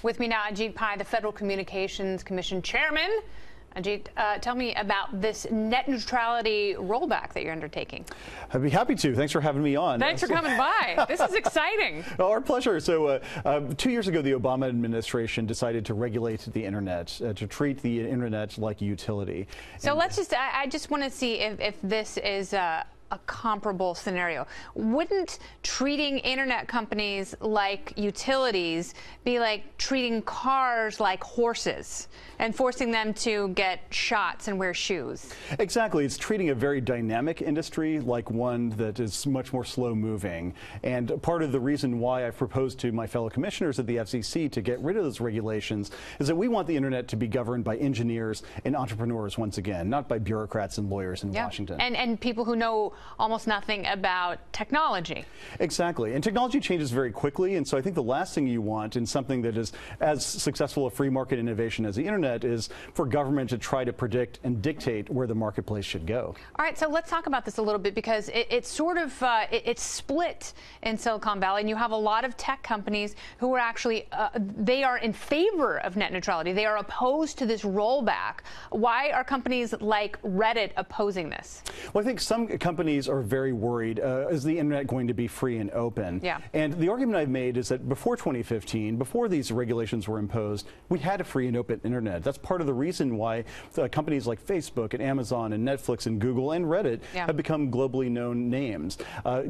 With me now, Ajit Pai, the Federal Communications Commission Chairman. Ajit, tell me about this net neutrality rollback that you're undertaking. I'd be happy to. Thanks for having me on. Thanks for coming by. This is exciting. Oh, our pleasure. So 2 years ago, the Obama administration decided to regulate the internet, to treat the internet like a utility. So I just want to see if this is a comparable scenario. Wouldn't treating internet companies like utilities be like treating cars like horses and forcing them to get shots and wear shoes? Exactly. It's treating a very dynamic industry like one that is much more slow moving. And part of the reason why I've proposed to my fellow commissioners at the FCC to get rid of those regulations is that we want the internet to be governed by engineers and entrepreneurs once again, not by bureaucrats and lawyers in Washington. And people who know almost nothing about technology. Exactly. And technology changes very quickly. And so I think the last thing you want in something that is as successful a free market innovation as the internet is for government to try to predict and dictate where the marketplace should go. All right. So let's talk about this a little bit, because it's sort of it's split in Silicon Valley. And you have a lot of tech companies who are actually they are in favor of net neutrality. They are opposed to this rollback. Why are companies like Reddit opposing this? Well, I think some companies are very worried. Is the internet going to be free and open? Yeah. And the argument I've made is that before 2015, before these regulations were imposed, we had a free and open internet. That's part of the reason why companies like Facebook and Amazon and Netflix and Google and Reddit have become globally known names.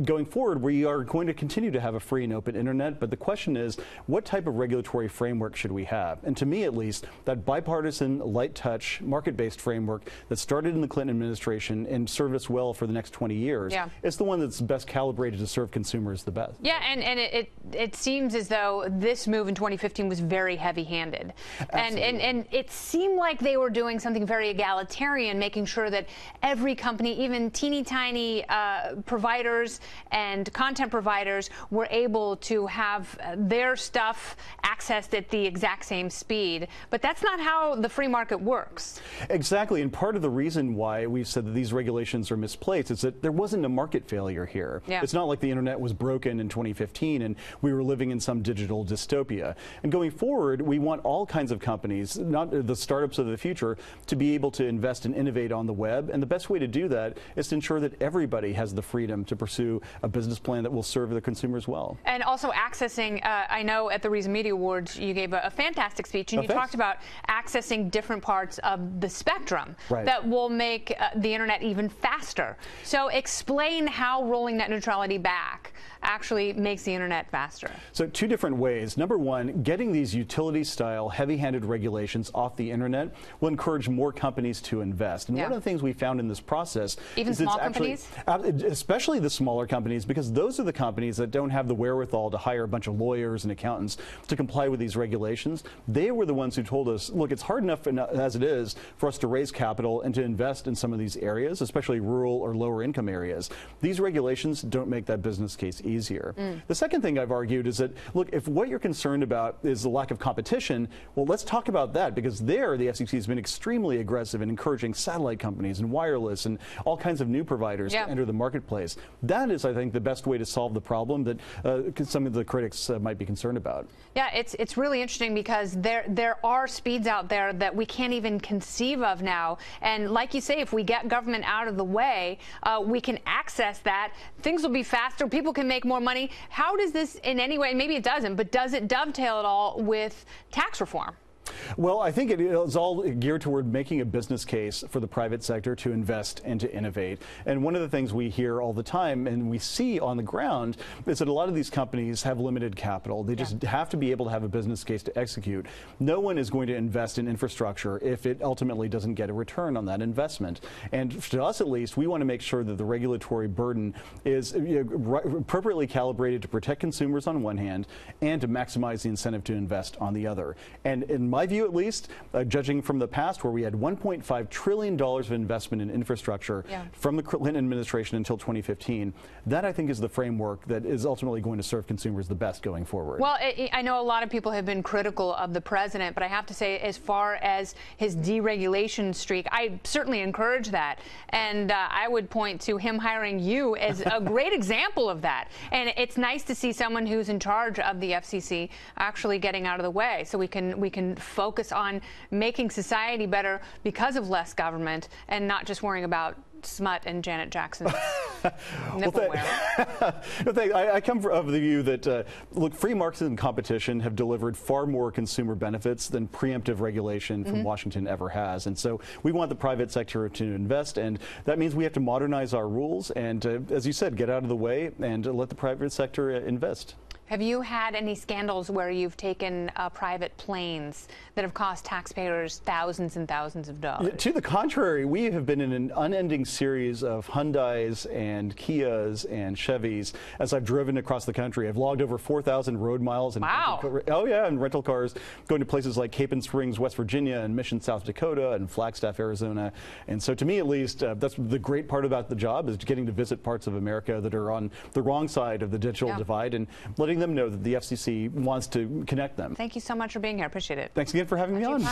Going forward, we are going to continue to have a free and open internet, but the question is, what type of regulatory framework should we have? And to me, at least, that bipartisan, light touch, market-based framework that started in the Clinton administration and served us well for the next 20 years. It's the one that's best calibrated to serve consumers the best. Yeah, and it seems as though this move in 2015 was very heavy-handed. And it seemed like they were doing something very egalitarian, making sure that every company, even teeny tiny providers and content providers, were able to have their stuff accessed at the exact same speed. But that's not how the free market works. Exactly, and part of the reason why we've said that these regulations are misplaced is that there wasn't a market failure here. It's not like the internet was broken in 2015 and we were living in some digital dystopia. And going forward, we want all kinds of companies, not the startups of the future, to be able to invest and innovate on the web. And the best way to do that is to ensure that everybody has the freedom to pursue a business plan that will serve the consumers well. And also accessing, I know at the Reason Media Awards you gave a fantastic speech, and you talked about accessing different parts of the spectrum that will make the internet even faster. So explain how rolling net neutrality back actually makes the internet faster. So two different ways. Number one, getting these utility-style, heavy-handed regulations off the internet will encourage more companies to invest. And one of the things we found in this process even is small companies? Especially the smaller companies, because those are the companies that don't have the wherewithal to hire a bunch of lawyers and accountants to comply with these regulations. They were the ones who told us, look, it's hard enough as it is for us to raise capital and to invest in some of these areas, especially rural or lower income areas. These regulations don't make that business case easier. The second thing I've argued is that, look, if what you're concerned about is the lack of competition, well, let's talk about that, because there the FCC has been extremely aggressive in encouraging satellite companies and wireless and all kinds of new providers to enter the marketplace. That is, I think, the best way to solve the problem that some of the critics might be concerned about. Yeah, it's really interesting, because there are speeds out there that we can't even conceive of now. And like you say, if we get government out of the way, we can access that. Things will be faster. People can make more money. How does this in any way, and maybe it doesn't, but does it dovetail at all with tax reform? Well, I think it is all geared toward making a business case for the private sector to invest and to innovate. And one of the things we hear all the time and we see on the ground is that a lot of these companies have limited capital. They just have to be able to have a business case to execute. No one is going to invest in infrastructure if it ultimately doesn't get a return on that investment. And to us, at least, we want to make sure that the regulatory burden is appropriately calibrated to protect consumers on one hand and to maximize the incentive to invest on the other. And in my view, view, at least, judging from the past where we had $1.5 trillion of investment in infrastructure from the Clinton administration until 2015, that I think is the framework that is ultimately going to serve consumers the best going forward. Well, I know a lot of people have been critical of the president, but I have to say, as far as his deregulation streak, I certainly encourage that. And I would point to him hiring you as a great example of that. And it's nice to see someone who's in charge of the FCC actually getting out of the way, so we can focus on making society better because of less government and not just worrying about smut and Janet Jackson's nipple wear. I come of the view that, look, free markets and competition have delivered far more consumer benefits than preemptive regulation from Washington ever has. And so we want the private sector to invest, and that means we have to modernize our rules and, as you said, get out of the way and let the private sector invest. Have you had any scandals where you've taken private planes that have cost taxpayers thousands and thousands of dollars? To the contrary, we have been in an unending series of Hyundais and Kias and Chevys as I've driven across the country. I've logged over 4,000 road miles. And and rental cars going to places like Cape and Springs, West Virginia, and Mission, South Dakota, and Flagstaff, Arizona. And so to me, at least, that's the great part about the job, is getting to visit parts of America that are on the wrong side of the digital divide and letting them know that the FCC wants to connect them. Thank you so much for being here. Appreciate it. Thanks again for having me on.